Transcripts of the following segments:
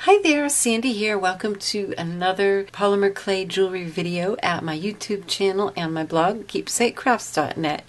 Hi there, Sandy here. Welcome to another polymer clay jewelry video at my YouTube channel and my blog, keepsakecrafts.net.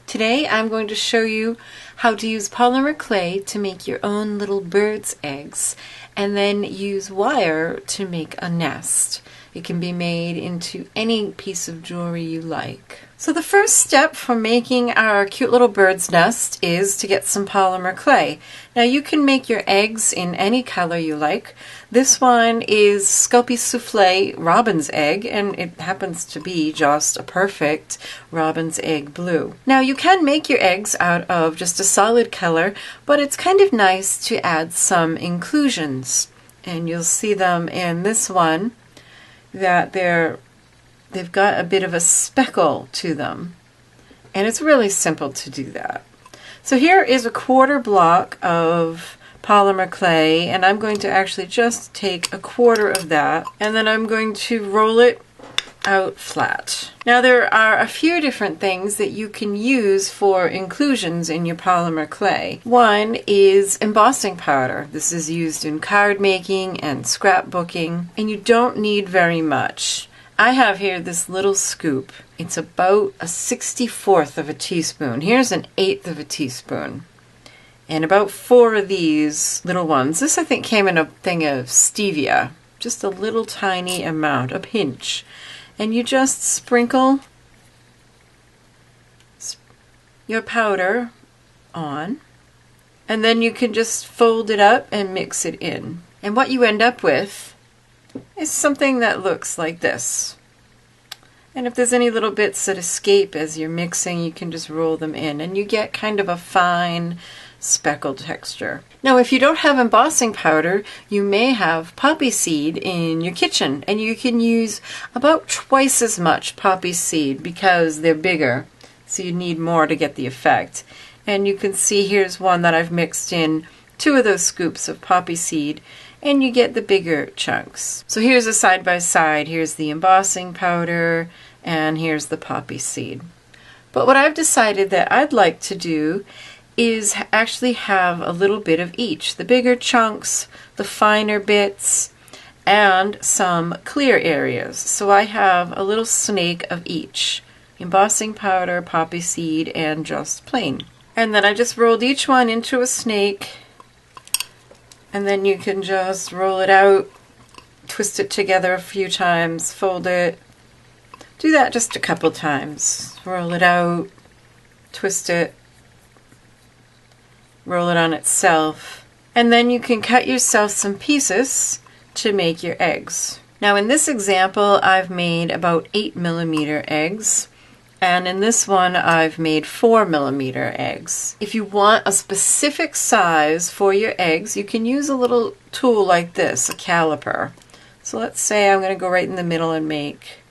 Today I'm going to show you how to use polymer clay to make your own little bird's eggs and then use wire to make a nest. It can be made into any piece of jewelry you like. So the first step for making our cute little bird's nest is to get some polymer clay. Now you can make your eggs in any color you like. This one is Sculpey Souffle Robin's Egg, and it happens to be just a perfect robin's egg blue. Now you can make your eggs out of just a solid color, but it's kind of nice to add some inclusions. And you'll see them in this one, that they've got a bit of a speckle to them, and it's really simple to do that. So here is a quarter block of polymer clay, and I'm going to actually just take a quarter of that, and then I'm going to roll it out flat. Now there are a few different things that you can use for inclusions in your polymer clay. One is embossing powder. This is used in card making and scrapbooking, and you don't need very much. I have here this little scoop. It's about a 64th of a teaspoon. Here's an 1/8 of a teaspoon. And about 4 of these little ones. This I think came in a thing of stevia. Just a little tiny amount, a pinch. And you just sprinkle your powder on, and then you can just fold it up and mix it in. And what you end up with is something that looks like this. And if there's any little bits that escape as you're mixing, you can just roll them in, and you get kind of a fine speckled texture. Now if you don't have embossing powder, you may have poppy seed in your kitchen, and you can use about twice as much poppy seed because they're bigger, so you need more to get the effect. And you can see here's one that I've mixed in 2 of those scoops of poppy seed, and you get the bigger chunks. So here's a side by side. Here's the embossing powder, and here's the poppy seed. But what I've decided that I'd like to do is actually have a little bit of each. The bigger chunks, the finer bits, and some clear areas. So I have a little snake of each. Embossing powder, poppy seed, and just plain. And then I just rolled each one into a snake, and then you can just roll it out, twist it together a few times, fold it. Do that just a couple times. Roll it out, twist it, roll it on itself, and then you can cut yourself some pieces to make your eggs. Now in this example I've made about 8mm eggs, and in this one I've made 4mm eggs. If you want a specific size for your eggs, you can use a little tool like this, a caliper. So let's say I'm going to go right in the middle and make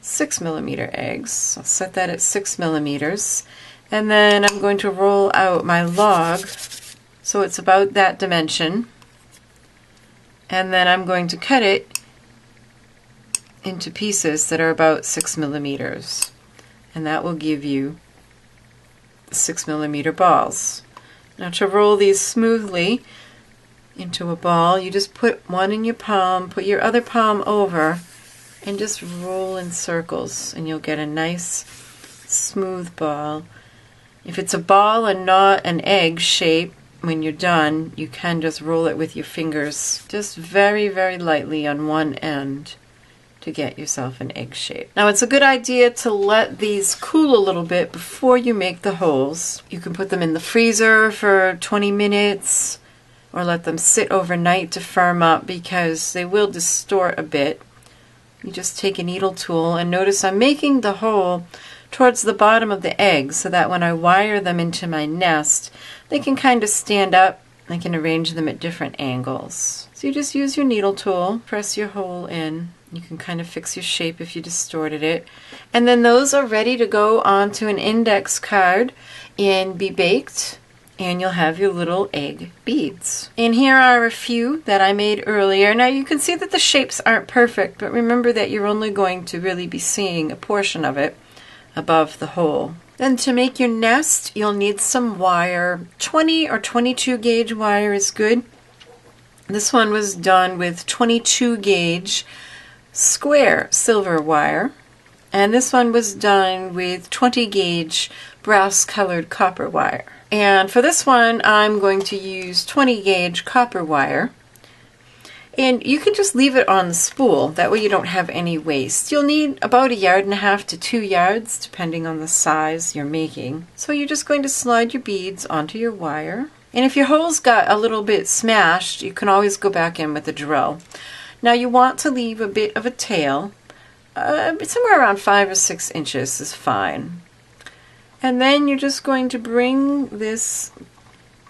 6mm eggs. I'll set that at 6mm. And then I'm going to roll out my log so it's about that dimension, and then I'm going to cut it into pieces that are about 6mm, and that will give you 6mm balls. Now to roll these smoothly into a ball, you just put one in your palm, put your other palm over, and just roll in circles, and you'll get a nice smooth ball. If it's a ball and not an egg shape, when you're done, you can just roll it with your fingers, just very, very lightly on one end to get yourself an egg shape. Now it's a good idea to let these cool a little bit before you make the holes. You can put them in the freezer for 20 minutes or let them sit overnight to firm up because they will distort a bit. You just take a needle tool, and notice I'm making the hole towards the bottom of the egg so that when I wire them into my nest, they can kind of stand up. I can arrange them at different angles. So you just use your needle tool, press your hole in. You can kind of fix your shape if you distorted it. And then those are ready to go onto an index card and be baked, and you'll have your little egg beads. And here are a few that I made earlier. Now you can see that the shapes aren't perfect, but remember that you're only going to really be seeing a portion of it above the hole. Then to make your nest, you'll need some wire. 20 or 22 gauge wire is good. This one was done with 22 gauge square silver wire, and this one was done with 20 gauge brass colored copper wire. And for this one I'm going to use 20 gauge copper wire, and you can just leave it on the spool, that way you don't have any waste. You'll need about 1.5 yards to 2 yards depending on the size you're making. So you're just going to slide your beads onto your wire, and if your holes got a little bit smashed, you can always go back in with a drill. Now you want to leave a bit of a tail, somewhere around 5 or 6 inches is fine. And then you're just going to bring this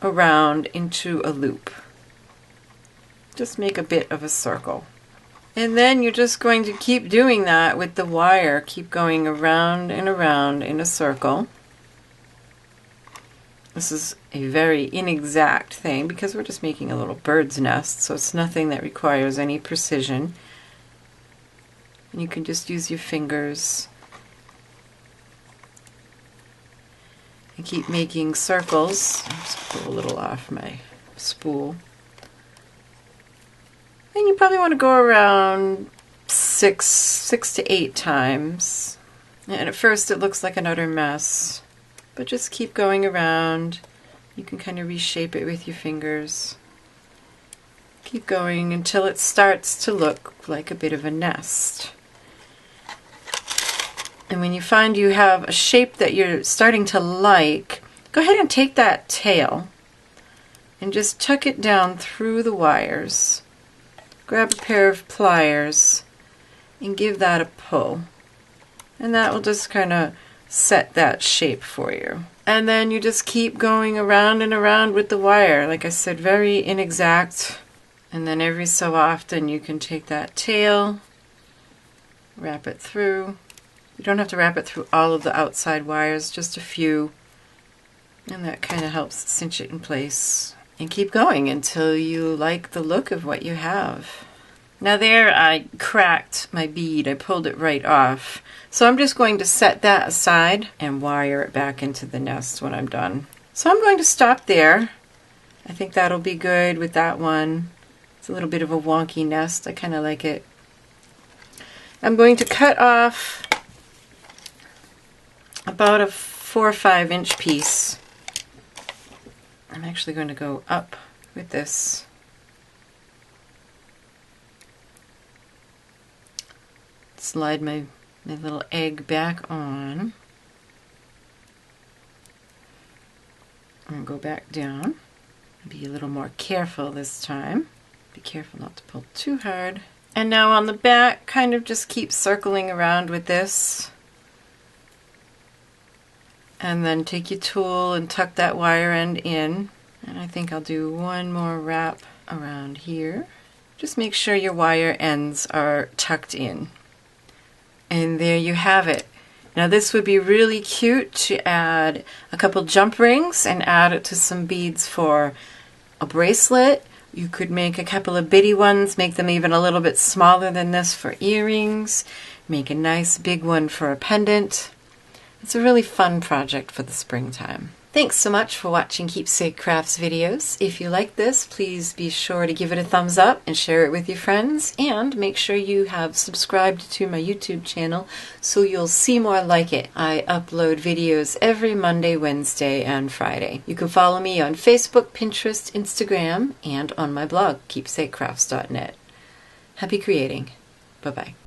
around into a loop. Just make a bit of a circle. And then you're just going to keep doing that with the wire. Keep going around and around in a circle. This is a very inexact thing because we're just making a little bird's nest, so it's nothing that requires any precision. And you can just use your fingers and keep making circles. I'll just pull a little off my spool. And you probably want to go around six to 8 times. And at first it looks like an utter mess, but just keep going around. You can kind of reshape it with your fingers. Keep going until it starts to look like a bit of a nest. And when you find you have a shape that you're starting to like, go ahead and take that tail and just tuck it down through the wires. Grab a pair of pliers and give that a pull. And that will just kind of set that shape for you. And then you just keep going around and around with the wire. Like I said, very inexact. And then every so often you can take that tail, wrap it through. You don't have to wrap it through all of the outside wires, just a few. And that kind of helps cinch it in place. And keep going until you like the look of what you have. Now there I cracked my bead, I pulled it right off. So I'm just going to set that aside and wire it back into the nest when I'm done. So I'm going to stop there. I think that'll be good with that one. It's a little bit of a wonky nest, I kind of like it. I'm going to cut off about a 4 or 5 inch piece. I'm actually going to go up with this. Slide my little egg back on. And go back down. Be a little more careful this time. Be careful not to pull too hard. And now on the back, kind of just keep circling around with this. And then take your tool and tuck that wire end in. And I think I'll do one more wrap around here. Just make sure your wire ends are tucked in. And there you have it. Now this would be really cute to add a couple jump rings and add it to some beads for a bracelet. You could make a couple of bitty ones, make them even a little bit smaller than this for earrings. Make a nice big one for a pendant. It's a really fun project for the springtime. Thanks so much for watching Keepsake Crafts videos. If you like this, please be sure to give it a thumbs up and share it with your friends, and make sure you have subscribed to my YouTube channel so you'll see more like it. I upload videos every Monday, Wednesday, and Friday. You can follow me on Facebook, Pinterest, Instagram, and on my blog, keepsakecrafts.net. Happy creating. Bye-bye.